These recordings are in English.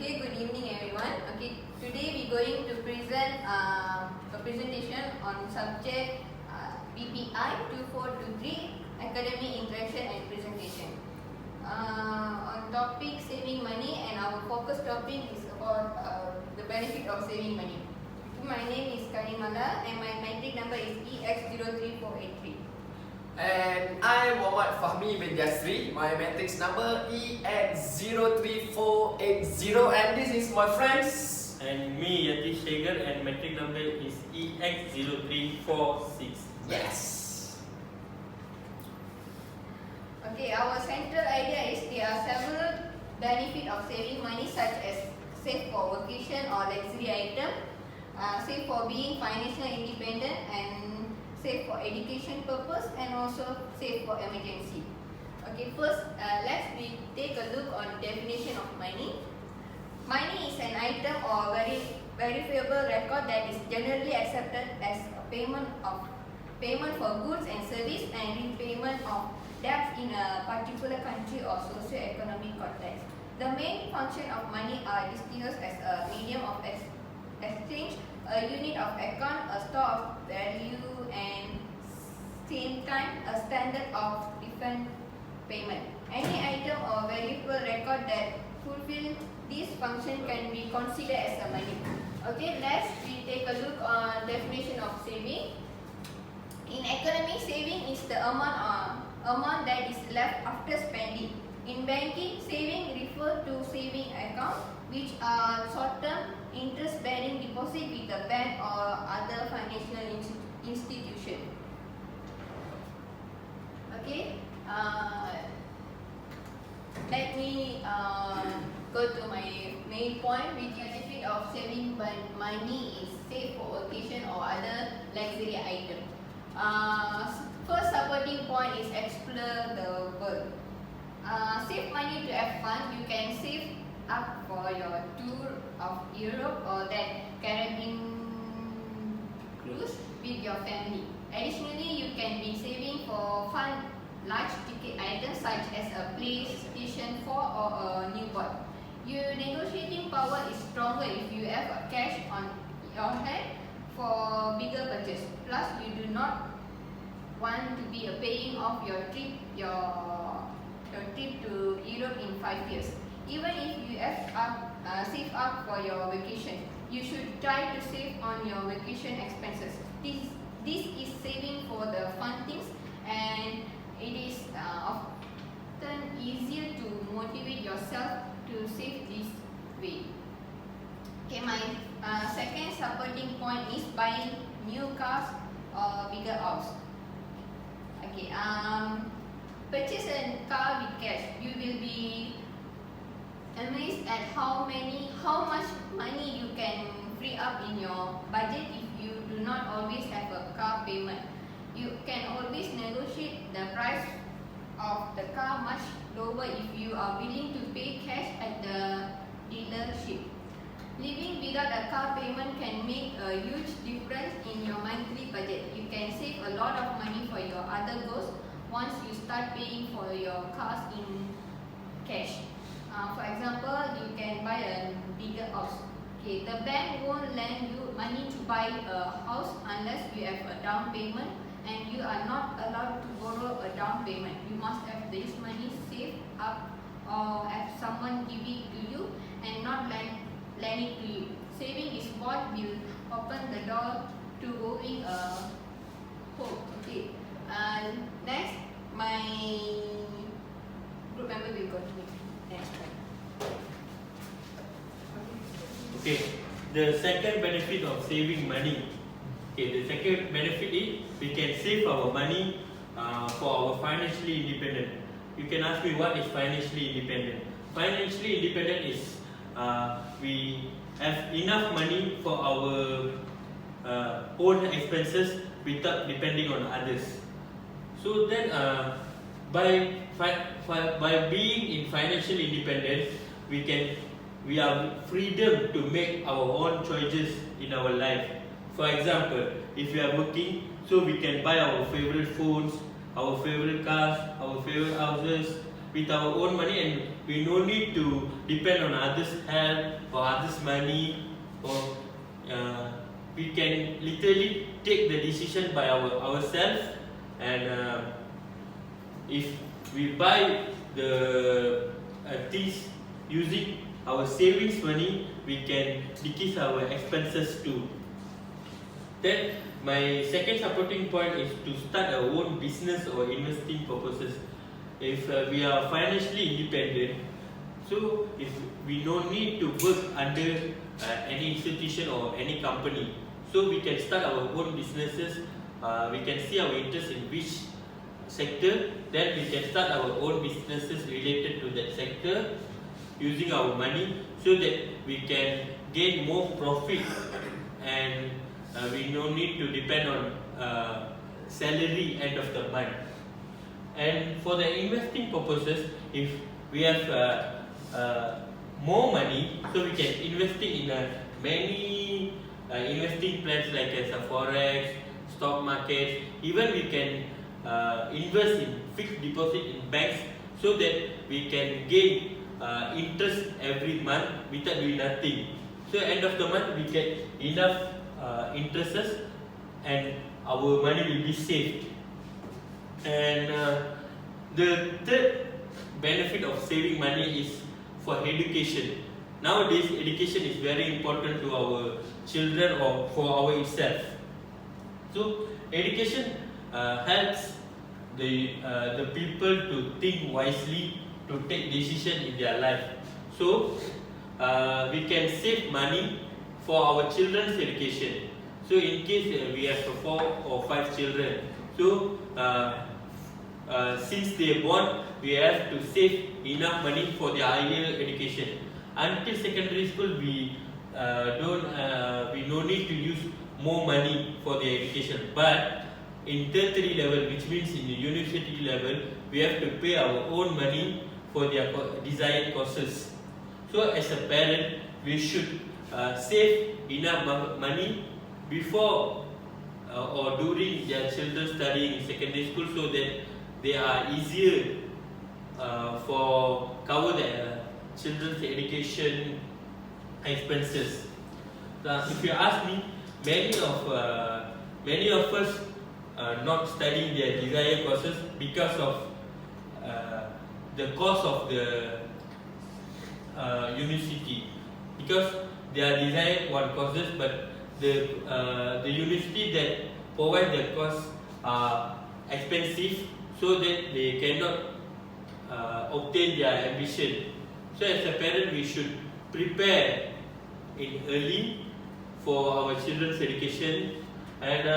Okay, good evening everyone. Okay, today we going to present a presentation on subject BPI 2423 Academic Interaction and Presentation. On topic saving money, and our focus topic is about the benefit of saving money. My name is Karimala and my matric number is EX03483. And I'm Muhammad Fahmi bin Yasri. My matrix number EX03480, and this is my friends. And me, Yatish Shegar, and matric number is EX0346. Yes. Okay, our central idea is there are several benefits of saving money, such as save for vacation or luxury item, save for being financially independent, and save for education purpose, and also save for emergency. Okay, first let's take a look on definition of money. Money is an item or verifiable record that is generally accepted as a payment for goods and service and repayment of debts in a particular country or socio-economic context. The main function of money are distinguished as a medium of exchange, a unit of account, a store of value, and same time a standard of different payment. Any item or variable record that fulfill this function can be considered as a money. Okay, let's take a look on definition of saving. In economy, saving is the amount that is left after spending. In banking, saving refers to saving accounts, which are short-term interest-bearing deposit with a bank or other financial institution. Okay, let me go to my main point, which is the benefit of saving money is save for occasion or other luxury item. First supporting point is explore the world. Save money to have fun. You can save up for your tour of Europe or that Caribbean cruise with your family. Additionally, you can be saving for fun large ticket items such as a PlayStation 4 or a new boat. Your negotiating power is stronger if you have cash on your hand for bigger purchase. Plus, you do not want to be paying off your trip to Europe in 5 years. Even if you have save up for your vacation, you should try to save on your vacation expenses. This is saving for the fun things, and it is often easier to motivate yourself to save this way. Okay, my second supporting point is buying new cars or bigger house. Okay, purchase a car with cash. You will be amazed at how much money you can free up in your budget if you do not always have a car payment. You can always negotiate the price of the car much lower if you are willing to pay cash at the dealership. Living without a car payment can make a huge difference in your monthly budget. You can save a lot of money for your other goals once you start paying for your cars in cash. For example, you can buy a bigger house. Okay, the bank won't lend you money to buy a house unless you have a down payment, and you are not allowed to borrow a down payment. You must have this money saved up or have someone give it to you and not lend it to you. Saving is what will open the door to owning a home. Okay. Next, my group member will continue. Next one. Okay, the second benefit of saving money. Okay, the second benefit is we can save our money for our financially independent. You can ask me, what is financially independent? Financially independent is we have enough money for our own expenses without depending on others. So then, by being in financial independence, we have freedom to make our own choices in our life. For example, if we are working, so we can buy our favorite phones, our favorite cars, our favorite houses, with our own money, and we no need to depend on others' help or others' money, or we can literally take the decision by ourselves. And if we buy the things using our savings money, we can decrease our expenses too. Then my second supporting point is to start our own business or investing purposes. If we are financially independent, so if we don't need to work under any institution or any company, so we can start our own businesses. We can see our interest in which sector, then we can start our own businesses related to that sector using our money, so that we can gain more profit, and we no need to depend on salary end of the month. And for the investing purposes, if we have more money, so we can invest it in many investing plans like as a forex, stock market. Even we can invest in fixed deposit in banks, so that we can gain interest every month without doing nothing. So end of the month we get enough interests, and our money will be saved. And the third benefit of saving money is for education. Nowadays, education is very important to our children or for our itself. So education helps the people to think wisely, to take decision in their life. So we can save money for our children's education. So in case we have 4 or 5 children, so since they born, we have to save enough money for their earlier education. Until secondary school, we no need to use more money for their education. But in tertiary level, which means in the university level, we have to pay our own money for their desired courses. So as a parent, we should save enough money before or during their children studying in secondary school, so that they are easier for cover their children's education expenses. If you ask me, many of us not studying their desired courses because of the cost of the university, because they are desired one courses, but the university that provide the course are expensive, so that they cannot obtain their ambition. So as a parent, we should prepare in early for our children's education, and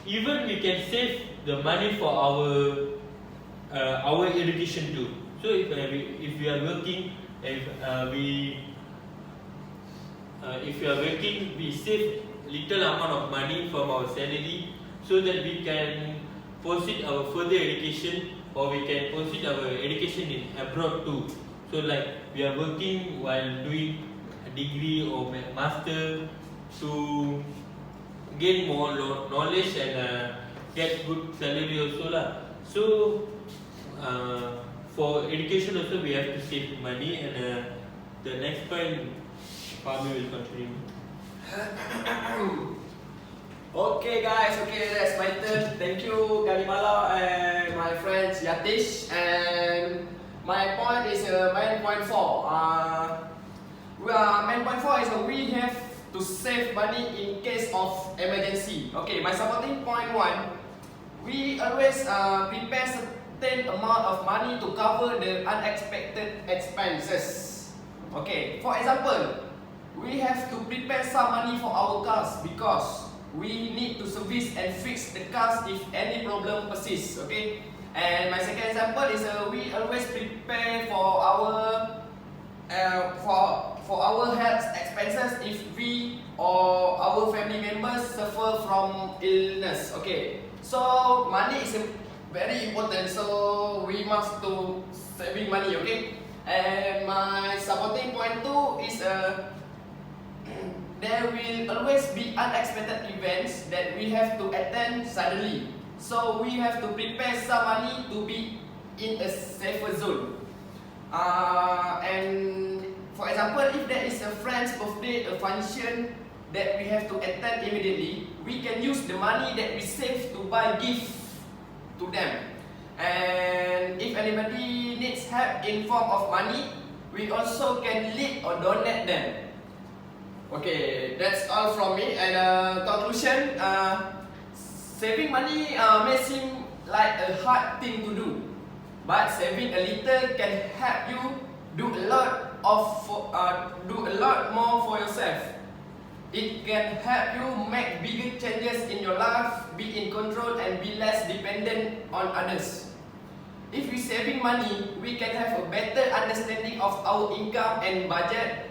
even we can save the money for our education too. So if we are working, if we are working, we save little amount of money from our salary, so that we can proceed our further education, or we can proceed our education in abroad too. So like we are working while doing a degree or master to gain more knowledge and get good salary also lah. So for education also we have to save money, and the next point Fahmi will continue. Okay guys, that's my turn. Thank you Galimala and my friends Yatish. And my point is main point 4. Main point 4 is we have to save money in case of emergency. Okay, my supporting point 1, we always prepare certain amount of money to cover the unexpected expenses. Okay, for example, we have to prepare some money for our cars because we need to service and fix the cars if any problem persists. Okay, and my second example is we always prepare for our health expenses if we or our family members suffer from illness. Okay, so money is very important, so we must do saving money. Okay, and my supporting point 2 is there will always be unexpected events that we have to attend suddenly. So we have to prepare some money to be in a safer zone. And for example, if there is a friend's birthday, a function that we have to attend immediately, we can use the money that we save to buy gift to them. And if anybody needs help in form of money, we also can lead or donate them. Okay, that's all from me. And conclusion, saving money may seem like a hard thing to do, but saving a little can help you do a lot more for yourself. It can help you make bigger changes in your life, be in control and be less dependent on others. If we saving money, we can have a better understanding of our income and budget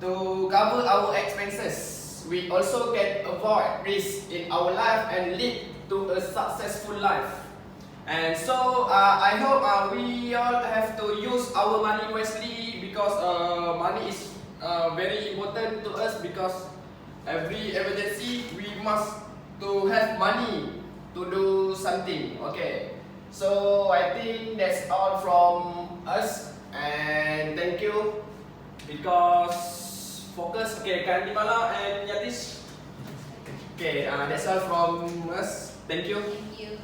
to cover our expenses. We also can avoid risk in our life and lead to a successful life. And so I hope we all have to use our money wisely, because money is very important to us, because every emergency we must to have money to do something. Okay, so I think that's all from us, and thank you, because focus. Okay, Kanimala and Yatish. Okay, that's all from us. Thank you. Thank you.